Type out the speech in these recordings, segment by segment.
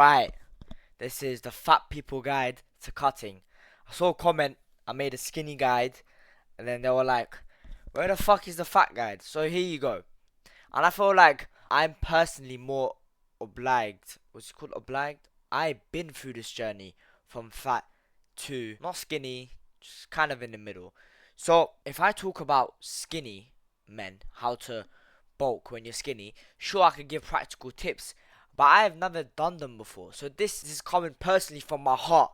Right, this is the Fat People Guide to Cutting. I saw a comment, I made a skinny guide, and then they were like, where the fuck is the fat guide? So here you go. And I feel like I'm personally more obliged. What's it called? Obliged? I've been through this journey from fat to not skinny, just kind of in the middle. So if I talk about skinny men, how to bulk when you're skinny, sure I could give practical tips, but I have never done them before. So this is coming personally from my heart,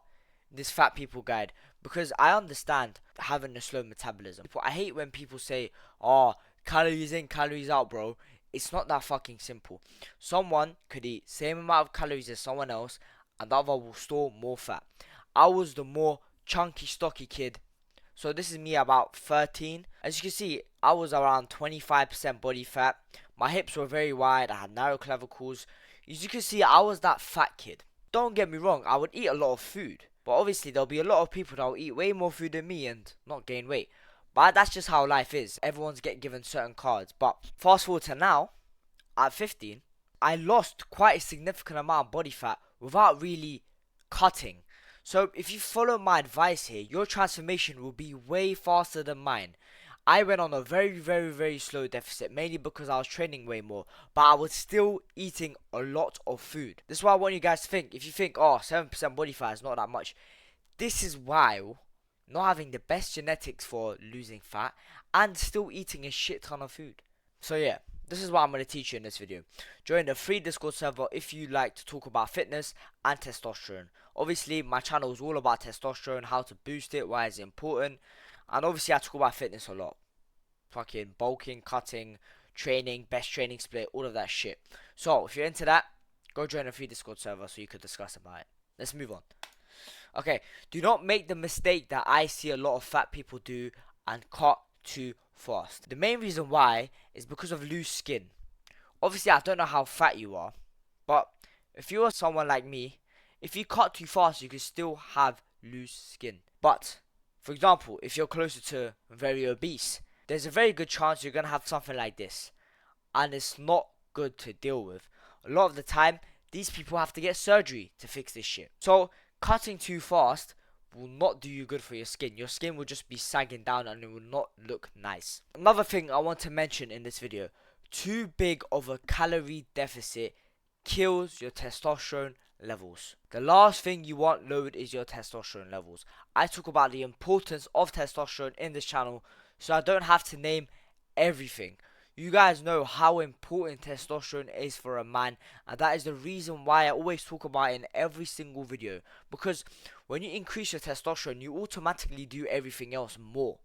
this fat people guide, because I understand having a slow metabolism. I hate when people say, "Oh, calories in, calories out, bro." It's not that fucking simple. Someone could eat same amount of calories as someone else, and the other will store more fat. I was the more chunky, stocky kid. So this is me about 13. As you can see, I was around 25% body fat. My hips were very wide. I had narrow clavicles. As you can see, I was that fat kid. Don't get me wrong, I would eat a lot of food. But obviously, there'll be a lot of people that will eat way more food than me and not gain weight. But that's just how life is. Everyone's getting given certain cards. But fast forward to now, at 15, I lost quite a significant amount of body fat without really cutting. So if you follow my advice here, your transformation will be way faster than mine. I went on a very, very, very slow deficit, mainly because I was training way more, but I was still eating a lot of food. This is why I want you guys to think. If you think, oh, 7% body fat is not that much, this is why not having the best genetics for losing fat and still eating a shit ton of food. So yeah, this is what I'm going to teach you in this video. Join the free Discord server if you like to talk about fitness and testosterone. Obviously, my channel is all about testosterone, how to boost it, why it's important. And obviously, I talk about fitness a lot. Fucking bulking, cutting, training, best training split, all of that shit. So, if you're into that, go join a free Discord server so you could discuss about it. Let's move on. Okay, do not make the mistake that I see a lot of fat people do and cut too fast. The main reason why is because of loose skin. Obviously, I don't know how fat you are, but if you are someone like me, if you cut too fast, you can still have loose skin. But, for example, if you're closer to very obese, there's a very good chance you're gonna have something like this, and it's not good to deal with. A lot of the time, these people have to get surgery to fix this shit. So, cutting too fast will not do you good for your skin. Your skin will just be sagging down and it will not look nice. Another thing I want to mention in this video, too big of a calorie deficit kills your testosterone levels. The last thing you want lowered is your testosterone levels. I talk about the importance of testosterone in this channel, so I don't have to name everything. You guys know how important testosterone is for a man, and that is the reason why I always talk about it in every single video. Because when you increase your testosterone, you automatically do everything else more.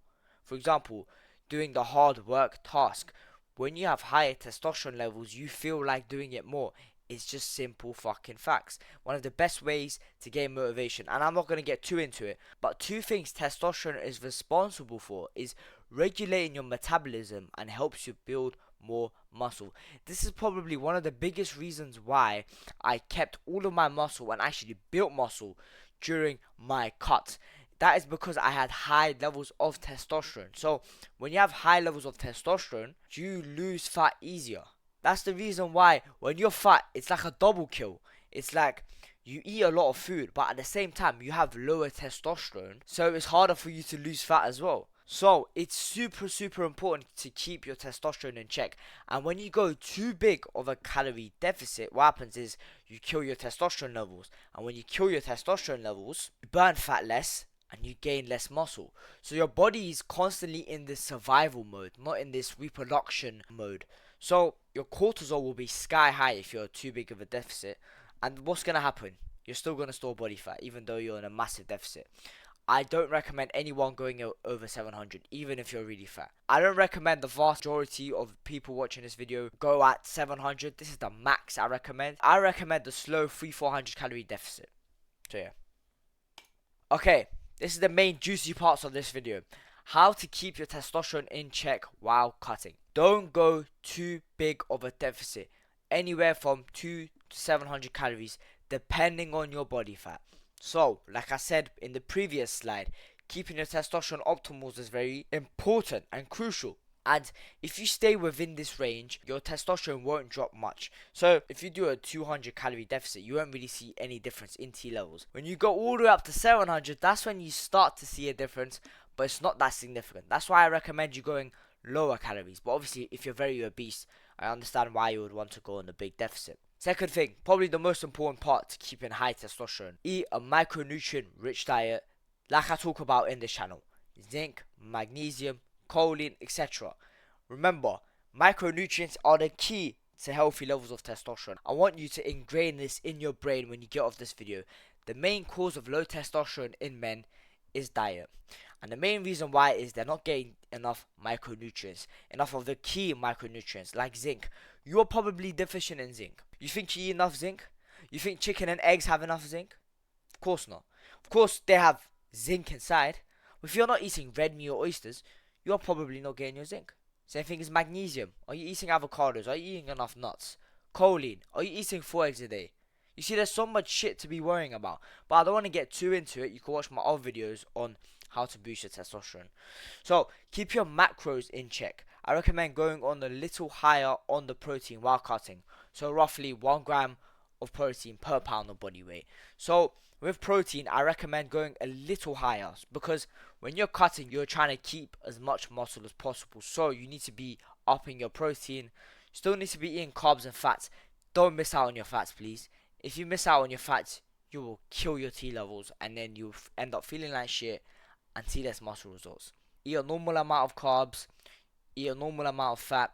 For example, doing the hard work task. When you have higher testosterone levels, you feel like doing it more. It's just simple fucking facts. One of the best ways to gain motivation, and I'm not going to get too into it, but two things testosterone is responsible for is regulating your metabolism and helps you build more muscle. This is probably one of the biggest reasons why I kept all of my muscle and actually built muscle during my cut. That is because I had high levels of testosterone. So when you have high levels of testosterone, you lose fat easier. That's the reason why when you're fat, it's like a double kill. It's like you eat a lot of food, but at the same time, you have lower testosterone. So it's harder for you to lose fat as well. So it's super, super important to keep your testosterone in check. And when you go too big of a calorie deficit, what happens is you kill your testosterone levels. And when you kill your testosterone levels, you burn fat less and you gain less muscle. So your body is constantly in this survival mode, not in this reproduction mode. So your cortisol will be sky high if you're too big of a deficit. And what's going to happen? You're still going to store body fat even though you're in a massive deficit. I don't recommend anyone going over 700 even if you're really fat. I don't recommend the vast majority of people watching this video go at 700. This is the max I recommend. I recommend the slow 300-400 calorie deficit. So yeah. Okay, this is the main juicy parts of this video. How to keep your testosterone in check while cutting. Don't go too big of a deficit. Anywhere from 200 to 700 calories depending on your body fat. So, like I said in the previous slide, keeping your testosterone optimals is very important and crucial. And if you stay within this range, your testosterone won't drop much. So if you do a 200 calorie deficit, you won't really see any difference in T levels. When you go all the way up to 700, that's when you start to see a difference, but it's not that significant. That's why I recommend you going lower calories. But obviously, if you're very obese, I understand why you would want to go on a big deficit. Second thing, probably the most important part to keeping high testosterone: eat a micronutrient rich diet, like I talk about in this channel. Zinc, magnesium, choline, etc. Remember, micronutrients are the key to healthy levels of testosterone. I want you to ingrain this in your brain when you get off this video. The main cause of low testosterone in men is diet. And the main reason why is they're not getting enough micronutrients, enough of the key micronutrients like zinc. You're probably deficient in zinc. You think you eat enough zinc? You think chicken and eggs have enough zinc? Of course not. Of course they have zinc inside. But if you're not eating red meat or oysters, you're probably not getting your zinc. Same thing as magnesium. Are you eating avocados? Are you eating enough nuts? Choline. Are you eating 4 eggs a day? You see, there's so much shit to be worrying about. But I don't want to get too into it. You can watch my other videos on how to boost your testosterone. So keep your macros in check. I recommend going on a little higher on the protein while cutting. So roughly 1 gram of protein per pound of body weight. So with protein, I recommend going a little higher, because when you're cutting, you're trying to keep as much muscle as possible. So you need to be upping your protein. Still need to be eating carbs and fats. Don't miss out on your fats, please. If you miss out on your fats, you will kill your T levels, and then you end up feeling like shit and see less muscle results. Eat a normal amount of carbs, eat a normal amount of fat,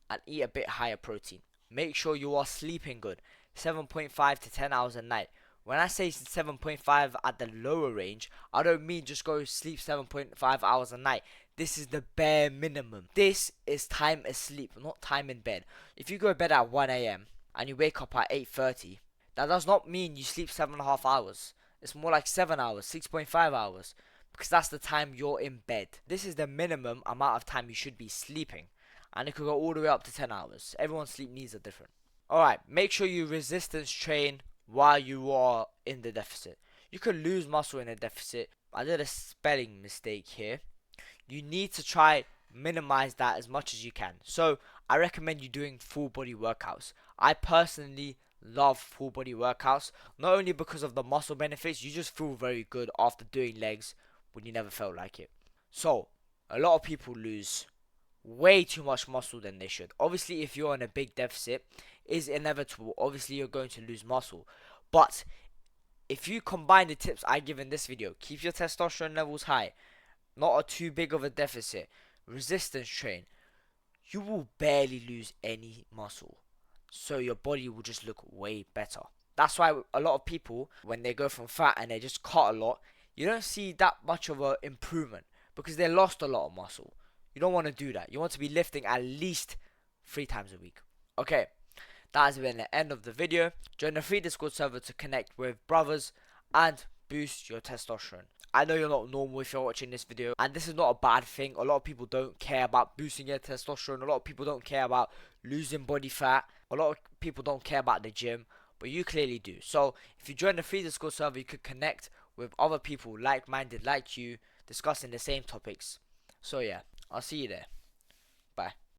and eat a bit higher protein. Make sure you are sleeping good, 7.5 to 10 hours a night. When I say 7.5 at the lower range, I don't mean just go sleep 7.5 hours a night. This is the bare minimum. This is time asleep, not time in bed. If you go to bed at 1 a.m. and you wake up at 8:30, that does not mean you sleep 7.5 hours. It's more like 7 hours, 6.5 hours, because that's the time you're in bed. This is the minimum amount of time you should be sleeping, and it could go all the way up to 10 hours. Everyone's sleep needs are different. Alright, make sure you resistance train while you are in the deficit. You can lose muscle in a deficit. I did a spelling mistake here. You need to try minimize that as much as you can. So I recommend you doing full body workouts. I personally love full body workouts, not only because of the muscle benefits, you just feel very good after doing legs when you never felt like it. So a lot of people lose way too much muscle than they should. Obviously, if you're on a big deficit, it's inevitable. Obviously, you're going to lose muscle. But if you combine the tips I give in this video, keep your testosterone levels high, not a too big of a deficit, resistance train, you will barely lose any muscle. So your body will just look way better. That's why a lot of people, when they go from fat and they just cut a lot, you don't see that much of an improvement because they lost a lot of muscle. You don't want to do that. You want to be lifting at least 3 times a week. Okay, that has been the end of the video. Join the free Discord server to connect with brothers and boost your testosterone. I know you're not normal if you're watching this video, and this is not a bad thing. A lot of people don't care about boosting your testosterone. A lot of people don't care about losing body fat. A lot of people don't care about the gym, but you clearly do. So if you join the free Discord server, you could connect with other people like-minded like you, discussing the same topics. So yeah, I'll see you there. Bye.